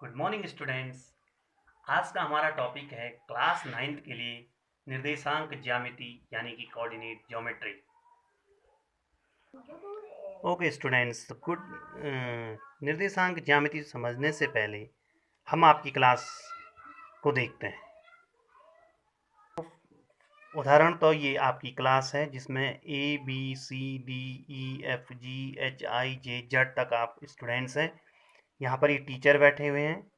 Good morning students. आज का हमारा टॉपिक है क्लास 9th के लिए निर्देशांक ज्यामिति यानी कि coordinate geometry. Okay students, good. निर्देशांक ज्यामिति समझने से पहले हम आपकी क्लास को देखते हैं। उदाहरण तो ये आपकी क्लास है जिसमें ABCDEFGHIJ तक आप स्टूडेंट्स हैं। यहाँ पर ये टीचर बैठे हुए हैं।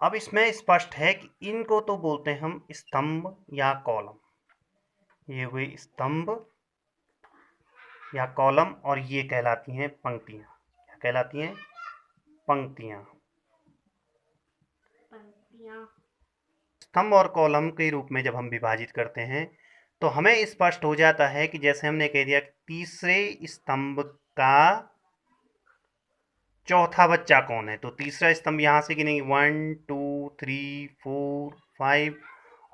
अब इसमें स्पष्ट है कि इनको तो बोलते हैं हम स्तंभ या कॉलम। ये हुए स्तंभ या कॉलम और ये कहलाती हैं पंक्तियां। क्या कहलाती हैं? पंक्तियां। स्तंभ और कॉलम के रूप में जब हम विभाजित करते हैं तो हमें स्पष्ट हो जाता है कि जैसे हमने कह दिया कि तीसरे स्तंभ का चौथा बच्चा कौन है, तो तीसरा स्तंभ यहां से गिनेंगे 1 2 3 4 5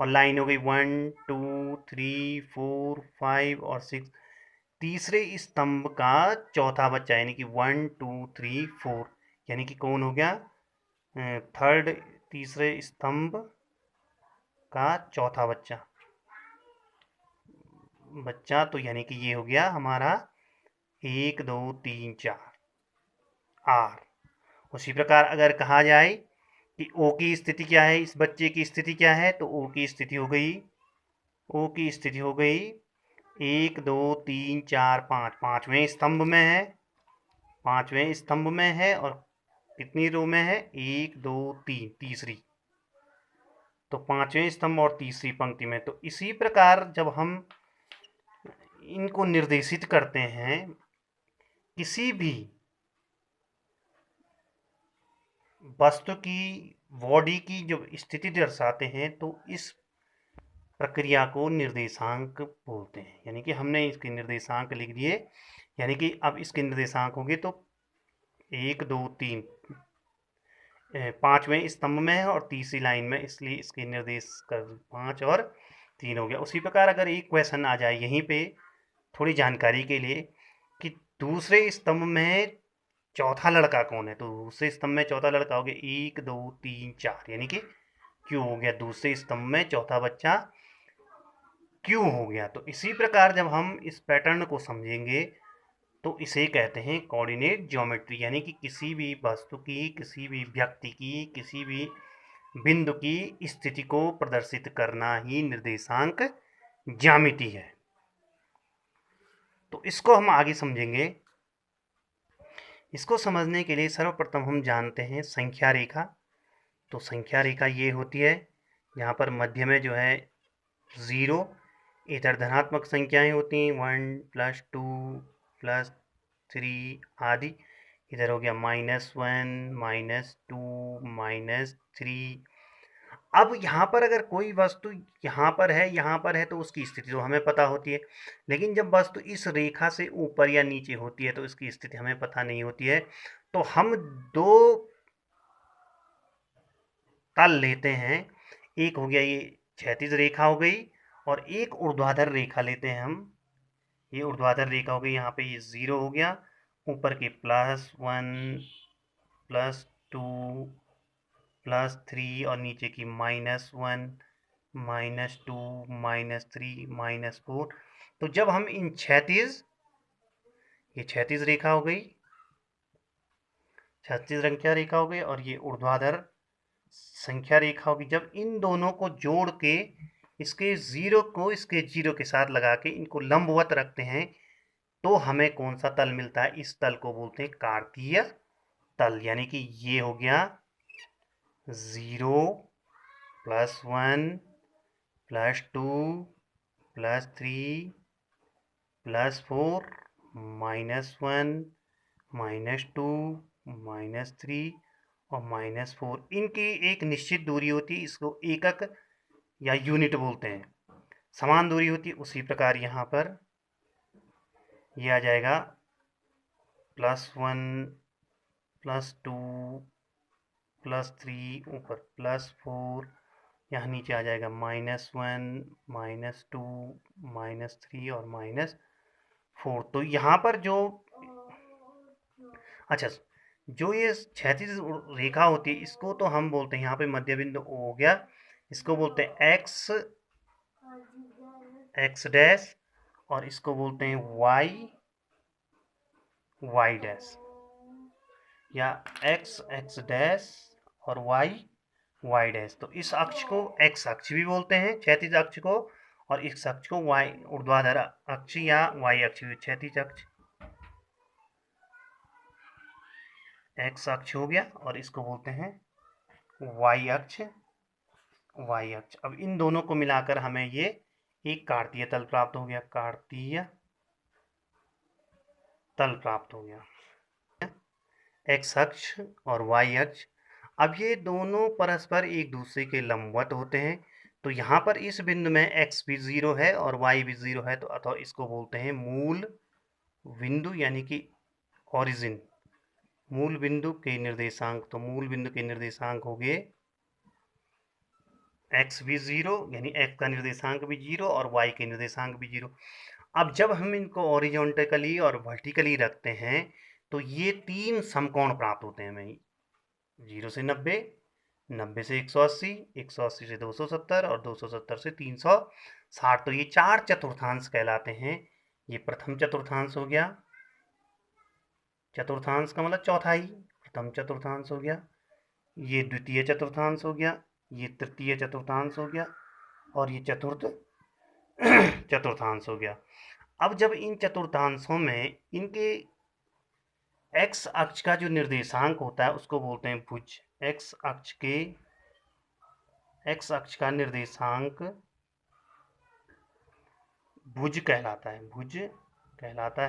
और लाइन हो गई 1 2 3 4 5 और 6। तीसरे स्तंभ का चौथा बच्चा यानी कि 1 2 3 4 यानी कि कौन हो गया? थर्ड, तीसरे स्तंभ का चौथा बच्चा तो यानी कि ये हो गया हमारा 1 2 3 4 आर। उसी प्रकार अगर कहा जाए कि ओ की स्थिति क्या है, इस बच्चे की स्थिति क्या है, तो ओ की स्थिति हो गई 1 2 3 4 5, पांचवें स्तंभ में है। पांचवें स्तंभ में है और कितनी रो में है? 1 2 3, तीसरी। तो पांचवें स्तंभ और तीसरी पंक्ति में। तो इसी प्रकार जब हम इनको निर्देशित करते हैं, किसी भी वस्तु की बॉडी की जब स्थिति दर्शाते हैं तो इस प्रक्रिया को निर्देशांक बोलते हैं। यानी कि हमने इसके निर्देशांक लिख दिए, यानी कि अब इसके निर्देशांक होंगे तो 1 2 3 पांचवें स्तंभ में है और तीसरी लाइन में, इसलिए इसके निर्देश कर 5 और 3 हो गया। उसी प्रकार अगर एक क्वेश्चन आ जाए यहीं पे थोड़ी जानकारी के लिए कि दूसरे स्तंभ में चौथा लड़का कौन है, तो दूसरे स्तंभ में चौथा लड़का हो गया 1 2 3 4 यानी कि क्यू हो गया। दूसरे स्तंभ में चौथा बच्चा क्यू हो गया। तो इसी प्रकार जब हम इस पैटर्न को समझेंगे तो इसे कहते हैं कोऑर्डिनेट ज्योमेट्री, यानी कि किसी भी वस्तु की, किसी भी व्यक्ति की, किसी भी बिंदु की स्थिति को प्रदर्शित करना ही निर्देशांक ज्यामिति है। तो इसको हम आगे समझेंगे। इसको समझने के लिए सर्वप्रथम हम जानते हैं संख्या रेखा। तो संख्या रेखा ये होती है, यहाँ पर मध्य में जो है 0, इधर धनात्मक संख्याएं होती हैं 1 + 2 + 3 आदि। इधर हो गया -1 -2 -3। अब यहाँ पर अगर कोई वस्तु यहाँ पर है तो उसकी स्थिति तो हमें पता होती है, लेकिन जब वस्तु इस रेखा से ऊपर या नीचे होती है तो इसकी स्थिति हमें पता नहीं होती है। तो हम दो तल लेते हैं। एक हो गया ये क्षैतिज रेखा हो गई और एक ऊर्ध्वाधर रेखा लेते हैं हम। ये ऊर्ध्वाधर रेखा हो गई, यहाँ पे ये 0 हो गया, ऊपर के +1 +2 +3 और नीचे की -1 -2 -3 -4। तो जब हम इन ये क्षैतिज रेखा हो गई, क्षैतिज संख्या रेखा हो गई और ये ऊर्ध्वाधर संख्या रेखा होगी, जब इन दोनों को जोड़ के इसके 0 को इसके 0 के साथ लगा के इनको लंबवत रखते हैं तो हमें कौन सा तल मिलता है? इस तल को बोलते हैं कार्तीय तल। यानी कि ये हो गया 0 +1 +2 +3 +4 -1 -2 -3 और -4। इनकी एक निश्चित दूरी होती है, इसको एकक या यूनिट बोलते हैं। समान दूरी होती है। उसी प्रकार यहाँ पर ये आ जाएगा +1 +2 +3 ऊपर +4, यहाँ नीचे आ जाएगा -1 -2 -3 और -4। तो यहाँ पर जो अच्छा जो ये क्षैतिज रेखा होती है इसको तो हम बोलते हैं, यहाँ पे मध्य बिंदु O हो गया, इसको बोलते हैं एक्स डैश, और इसको बोलते हैं वाई डैश, या एक्स डैश और वाई डैश। तो इस अक्ष को एक्स अक्ष भी बोलते हैं, क्षैतिज अक्ष को, और इस अक्ष को वाई ऊर्ध्वाधर अक्ष या वाई अक्ष, क्षैतिज अक्ष एक्स अक्ष हो गया, और इसको बोलते हैं वाई अक्ष। अब इन दोनों को मिलाकर हमें ये एक कार्तीय तल प्राप्त हो गया, कार्तीय तल प्राप्त हो गया, एक्स अक्ष और वाई अक्ष। अब ये दोनों परस्पर एक दूसरे के लंबवत होते हैं, तो यहाँ पर इस बिंदु में एक्स भी 0 है और वाई भी 0 है, तो अथवा इसको बोलते हैं मूल बिंदु यानी कि ओरिजिन, मूल बिंदु के निर्देशांक। तो मूल बिंदु के निर्देशांक हो गए एक्स भी 0 यानी एक्स का निर्देशांक भी 0 और वाई के निर्देशांक भी 0। अब जब हम इनको हॉरिजॉन्टली और वर्टिकली रखते हैं तो ये तीन समकोण प्राप्त होते हैं हमें, 0 से 90, 90 से 180, 180 से 270 और 270 से 360। तो ये चार चतुर्थांश कहलाते हैं। ये प्रथम चतुर्थांश हो गया, चतुर्थांश का मतलब चौथाई, प्रथम चतुर्थांश हो गया, ये द्वितीय चतुर्थांश हो गया, ये तृतीय चतुर्थांश हो गया, और ये चतुर्थ चतुर्थांश हो गया। अब जब इन चतुर्थांशों में इनके एक्स अक्ष का जो निर्देशांक होता है उसको बोलते हैं भुज। एक्स अक्ष का निर्देशांक भुज कहलाता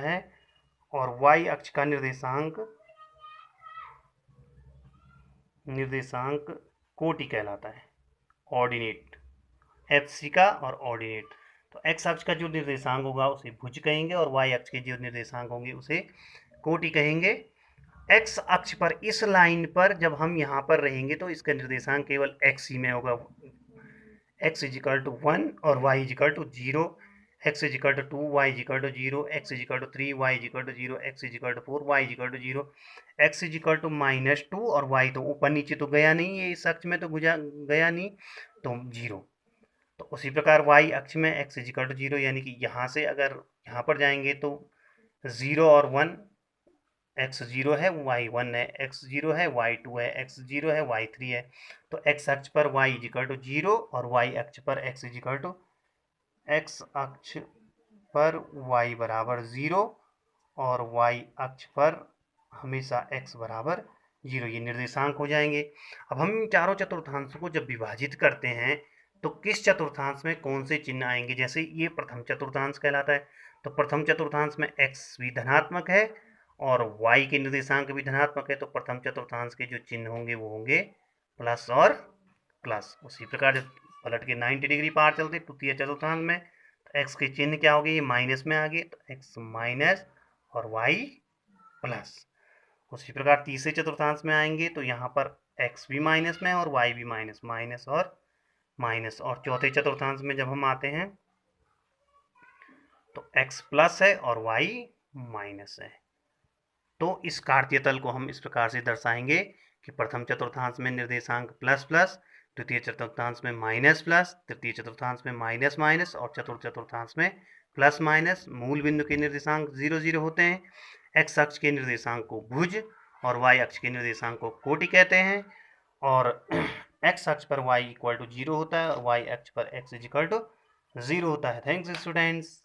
है, और वाई अक्ष का निर्देशांक कोटि कहलाता है, ऑर्डिनेट, एफसी का और ऑर्डिनेट। तो एक्स अक्ष का जो निर्देशांक होगा उसे भुज कहेंगे, और वाई अक्ष के जो निर्देशांक होंगे उसे कोटि कहेंगे। एक्स अक्ष पर इस लाइन पर जब हम यहाँ पर रहेंगे तो इसका निर्देशांक केवल एक्स ही में होगा, x = 1 और y = 0, x = 2, y = 0, x = 3, y = 0, x = 4, y = 0, x = -2 और y तो ऊपर नीचे तो गया नहीं, ये इस अक्ष में तो गया नहीं, तो 0। तो उसी प्रकार y अक्ष में x = 0 यानी कि यहाँ से अगर यहाँ पर जाएंगे तो 0 और 1, x 0 है, y 1 है, x 0 है, y 2 है, x 0 है, y 3 है। तो x अक्ष पर y = 0 और y अक्ष पर x y बराबर 0 और y अक्ष पर हमेशा x बराबर 0, ये निर्देशांक हो जाएंगे। अब हम इन चारों चतुर्थांशों को जब विभाजित करते हैं तो किस चतुर्थांश में कौन से चिन्ह आएंगे, जैसे ये प्रथम चतुर्थांश कहलाता है, तो प्रथम चतुर्थांश में x भी धनात्मक है और y के निर्देशांक भी धनात्मक है, तो प्रथम चतुर्थांश के जो चिन्ह होंगे वो होंगे प्लस और प्लस। उसी प्रकार जब पलट के 90 डिग्री पार चलते तृतीय चतुर्थांश में, तो x के चिन्ह क्या हो गए, ये माइनस में आ गए, तो x माइनस और y प्लस। उसी प्रकार तीसरे चतुर्थांश में आएंगे तो यहाँ पर x भी माइनस में और y भी माइनस, माइनस और माइनस। और चौथे चतुर्थांश में जब हम आते हैं तो x प्लस है और y माइनस है। तो इस कार्तीय तल को हम इस प्रकार से दर्शाएंगे कि प्रथम चतुर्थांश में निर्देशांक प्लस प्लस, द्वितीय चतुर्थांश में माइनस प्लस, तृतीय चतुर्थांश में माइनस माइनस और चतुर्थ चतुर्थांश में प्लस माइनस। मूल बिंदु के निर्देशांक 0 0 होते हैं। एक्स अक्ष के निर्देशांक को भुज और वाई अक्ष के निर्देशांक को कोटि कहते हैं, और एक्स अक्ष पर y = 0 होता है और वाई अक्ष पर x = 0 होता है। Thanks students.